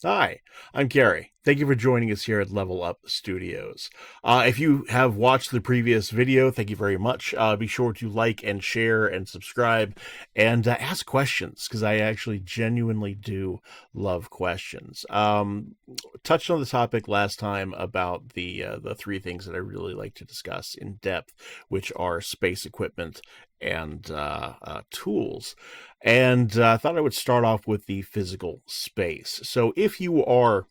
Hi, I'm Gary. Thank you for joining us here at Level Up Studios. If you have watched the previous video, thank you very much. Be sure to like and share and subscribe and ask questions because I actually genuinely do love questions. Touched on the topic last time about the three things that I really like to discuss in depth, which are space equipment and tools. And I thought I would start off with the physical space. So, if you are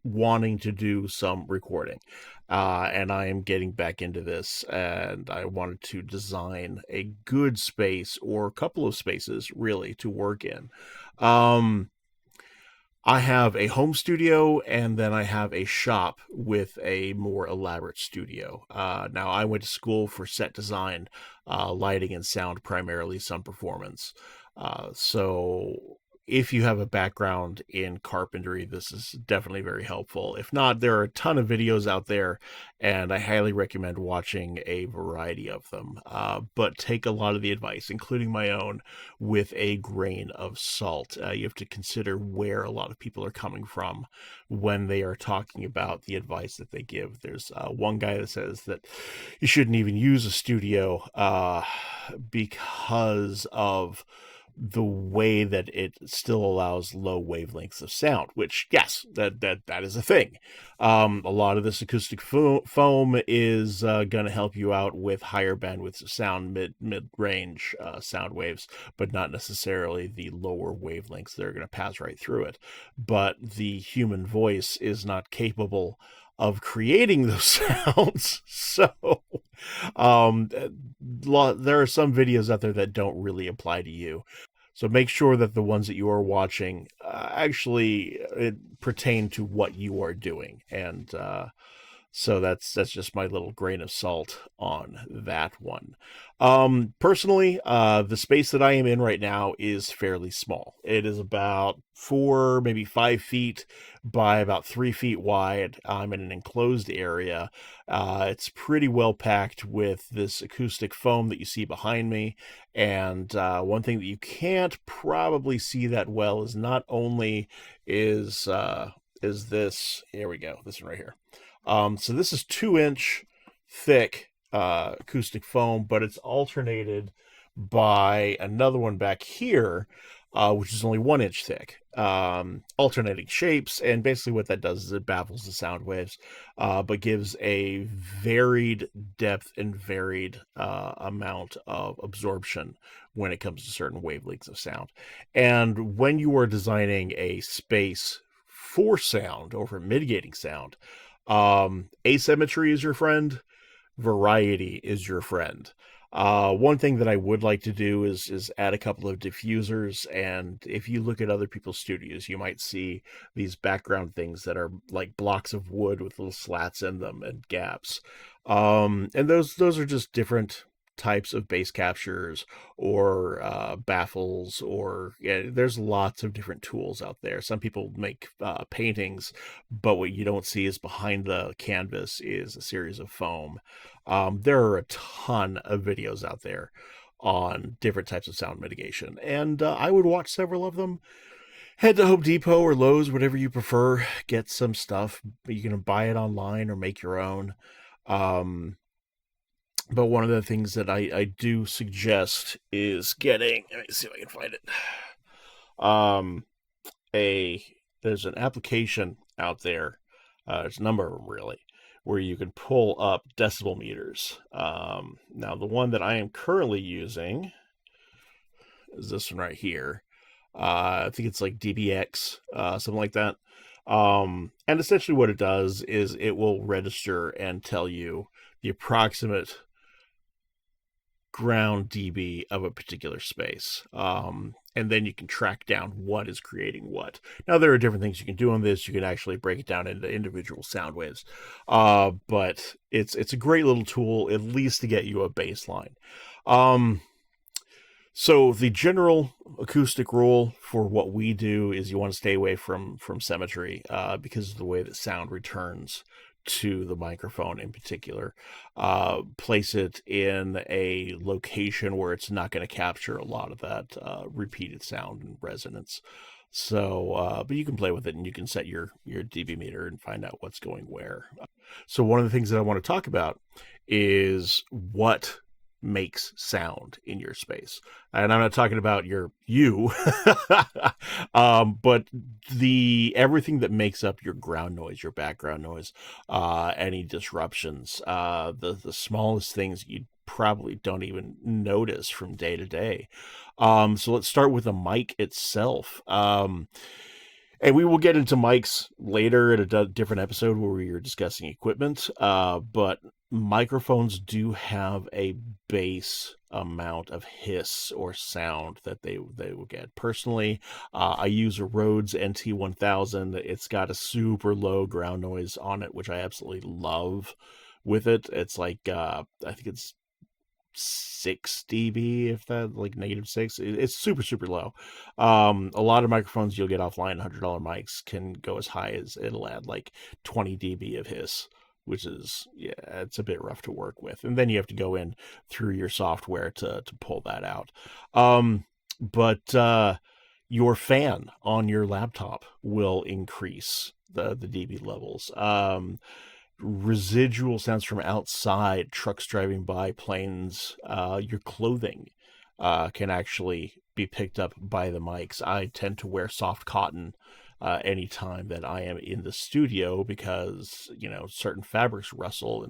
wanting to do some recording, and I am getting back into this, and I wanted to design a good space or a couple of spaces really to work in. Um, I have a home studio and then I have a shop with a more elaborate studio. Now, I went to school for set design, lighting, and sound, primarily some performance. So, if you have a background in carpentry, this is definitely very helpful. If not, there are a ton of videos out there, and I highly recommend watching a variety of them. But take a lot of the advice, including my own, with a grain of salt. You have to consider where a lot of people are coming from when they are talking about the advice that they give. There's one guy that says that you shouldn't even use a studio because of the way that it still allows low wavelengths of sound, which yes, that is a thing. A lot of this acoustic foam is going to help you out with higher bandwidths of sound, mid range sound waves, but not necessarily the lower wavelengths that are going to pass right through it. But the human voice is not capable of creating those sounds. So there are some videos out there that don't really apply to you. So make sure that the ones that you are watching actually pertain to what you are doing, and so that's just my little grain of salt on that one. Personally, the space that I am in right now is fairly small. It is about 4, maybe 5 feet by about 3 feet wide. I'm in an enclosed area. It's pretty well packed with this acoustic foam that you see behind me. And one thing that you can't probably see that well is not only is this, here we go, this one right here. So this is 2 inch thick acoustic foam, but it's alternated by another one back here, which is only 1 inch thick. Alternating shapes, and basically what that does is it baffles the sound waves, but gives a varied depth and varied amount of absorption when it comes to certain wavelengths of sound. And when you are designing a space for sound or for mitigating sound, asymmetry is your friend, variety is your friend. One thing that I would like to do is add a couple of diffusers, and if you look at other people's studios, you might see these background things that are like blocks of wood with little slats in them and gaps. And those are just different types of bass captures or baffles, or yeah, there's lots of different tools out there. Some people make paintings, but what you don't see is behind the canvas is a series of foam. There are a ton of videos out there on different types of sound mitigation, and I would watch several of them. Head to Home Depot or Lowe's, whatever you prefer, get some stuff. You can buy it online or make your own. Um, but one of the things that I do suggest is getting, let me see if I can find it. Um, a There's an application out there. There's a number of them really, where you can pull up decibel meters. Now the one that I am currently using is this one right here. I think it's like DBX, something like that. And essentially what it does is it will register and tell you the approximate ground dB of a particular space. And then you can track down what is creating what. Now, there are different things you can do on this. You can actually break it down into individual sound waves. But it's a great little tool, at least to get you a baseline. So the general acoustic rule for what we do is you want to stay away from symmetry because of the way that sound returns to the microphone in particular. Place it in a location where it's not going to capture a lot of that repeated sound and resonance. So, but you can play with it and you can set your dB meter and find out what's going where. So one of the things that I want to talk about is what makes sound in your space. And I'm not talking about you, but the everything that makes up your ground noise, your background noise, any disruptions, the smallest things you probably don't even notice from day to day. So let's start with the mic itself. And we will get into mics later at a different episode where we are discussing equipment. But microphones do have a base amount of hiss or sound that they will get. Personally, I use a Rhodes NT1000. It's got a super low ground noise on it, which I absolutely love. With it, it's like I think it's 6 dB, if that, like -6. It's super low. A lot of microphones you'll get offline, $100 mics, can go as high as it'll add like 20 dB of hiss, which is, yeah, it's a bit rough to work with. And then you have to go in through your software to pull that out. But your fan on your laptop will increase the dB levels. Residual sounds from outside, trucks driving by, planes, your clothing can actually be picked up by the mics. I tend to wear soft cotton anytime that I am in the studio because, certain fabrics rustle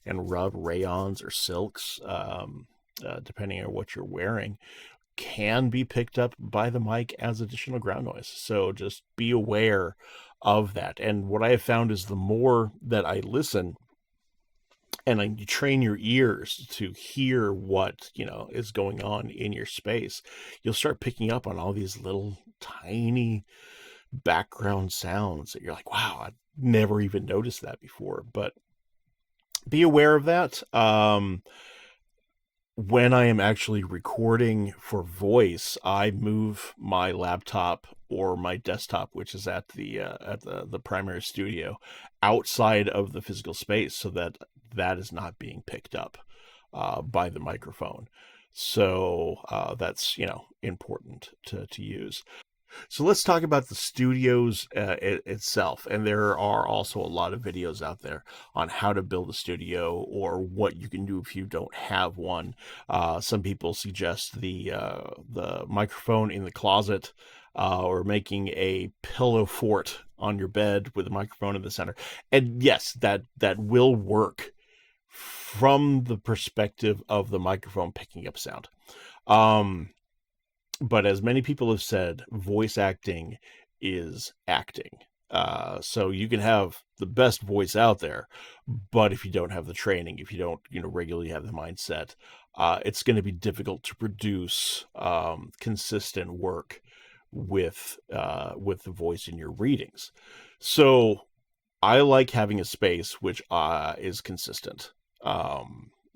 and rub, rayons or silks, depending on what you're wearing, can be picked up by the mic as additional ground noise. So just be aware of that. And what I have found is the more that I listen and you train your ears to hear what, is going on in your space, you'll start picking up on all these little tiny background sounds that you're like, wow, I never even noticed that before. But be aware of that. When I am actually recording for voice, I move my laptop or my desktop, which is at the primary studio, outside of the physical space, so that that is not being picked up by the microphone. So that's important to use. So let's talk about the studios itself. And there are also a lot of videos out there on how to build a studio or what you can do if you don't have one. Some people suggest the microphone in the closet, or making a pillow fort on your bed with a microphone in the center. And yes, that will work from the perspective of the microphone picking up sound. But as many people have said, voice acting is acting. So you can have the best voice out there, but if you don't have the training, if you don't, regularly have the mindset, it's going to be difficult to produce consistent work with the voice in your readings. So I like having a space which is consistent.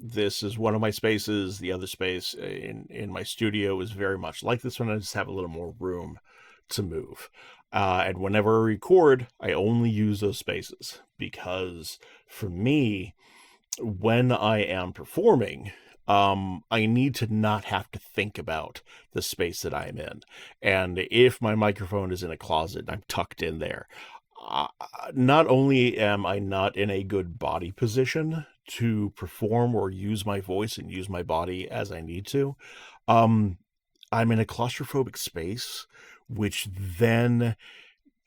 This is one of my spaces. The other space in my studio is very much like this one. I just have a little more room to move. And whenever I record, I only use those spaces because for me, when I am performing, I need to not have to think about the space that I'm in. And if my microphone is in a closet and I'm tucked in there, uh, not only am I not in a good body position to perform or use my voice and use my body as I need to, um, I'm in a claustrophobic space, which then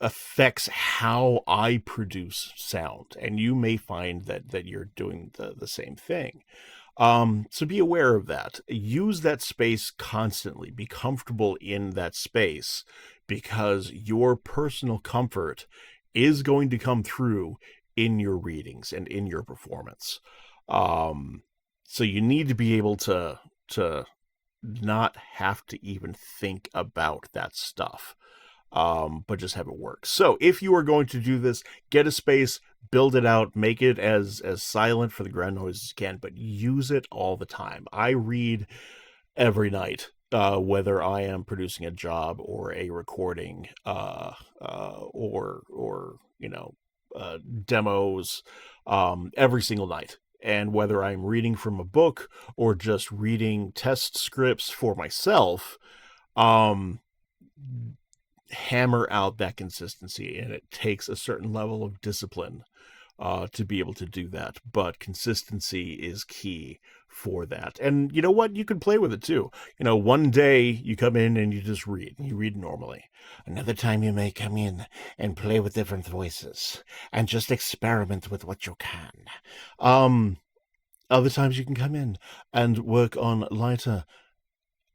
affects how I produce sound. And you may find that you're doing the same thing. So be aware of that. Use that space constantly. Be comfortable in that space because your personal comfort is going to come through in your readings and in your performance. Um, so you need to be able to not have to even think about that stuff, but just have it work. So if you are going to do this, get a space, build it out, make it as silent for the ground noise as you can, but use it all the time. I read every night, whether I am producing a job or a recording, or demos, every single night. And whether I'm reading from a book or just reading test scripts for myself, um, hammer out that consistency, and it takes a certain level of discipline to be able to do that. But consistency is key for that. And you know what? You can play with it too. One day you come in and you just read. You read normally. Another time you may come in and play with different voices and just experiment with what you can. Um, Other times you can come in and work on lighter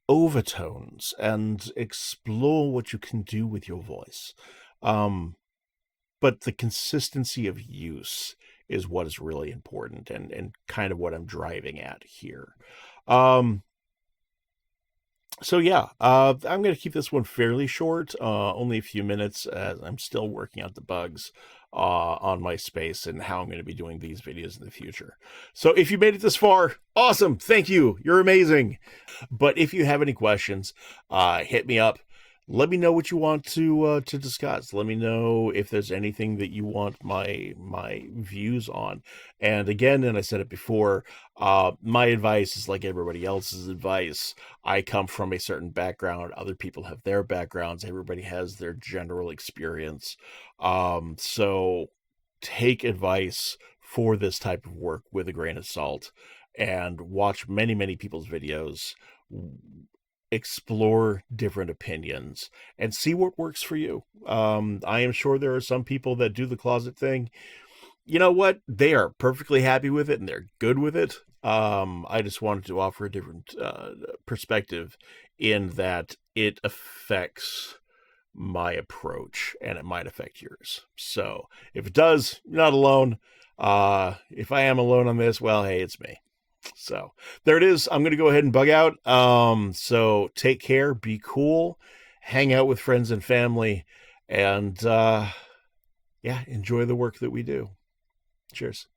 overtones and explore what you can do with your voice. Um, but the consistency of use is what is really important, and kind of what I'm driving at here. Um, so yeah, I'm going to keep this one fairly short, only a few minutes, as I'm still working out the bugs on my space and how I'm going to be doing these videos in the future. So if you made it this far, awesome. Thank you. You're amazing. But if you have any questions, hit me up. Let me know what you want to discuss. Let me know if there's anything that you want my views on. And again, and I said it before, my advice is like everybody else's advice. I come from a certain background. Other people have their backgrounds. Everybody has their general experience. So take advice for this type of work with a grain of salt, and watch many, many people's videos, explore different opinions, and see what works for you. I am sure there are some people that do the closet thing. You know what? They are perfectly happy with it and they're good with it. I just wanted to offer a different perspective, in that it affects my approach and it might affect yours. So if it does, you're not alone. If I am alone on this, well, hey, it's me. So there it is. I'm going to go ahead and bug out. So take care, be cool, hang out with friends and family, and yeah, enjoy the work that we do. Cheers.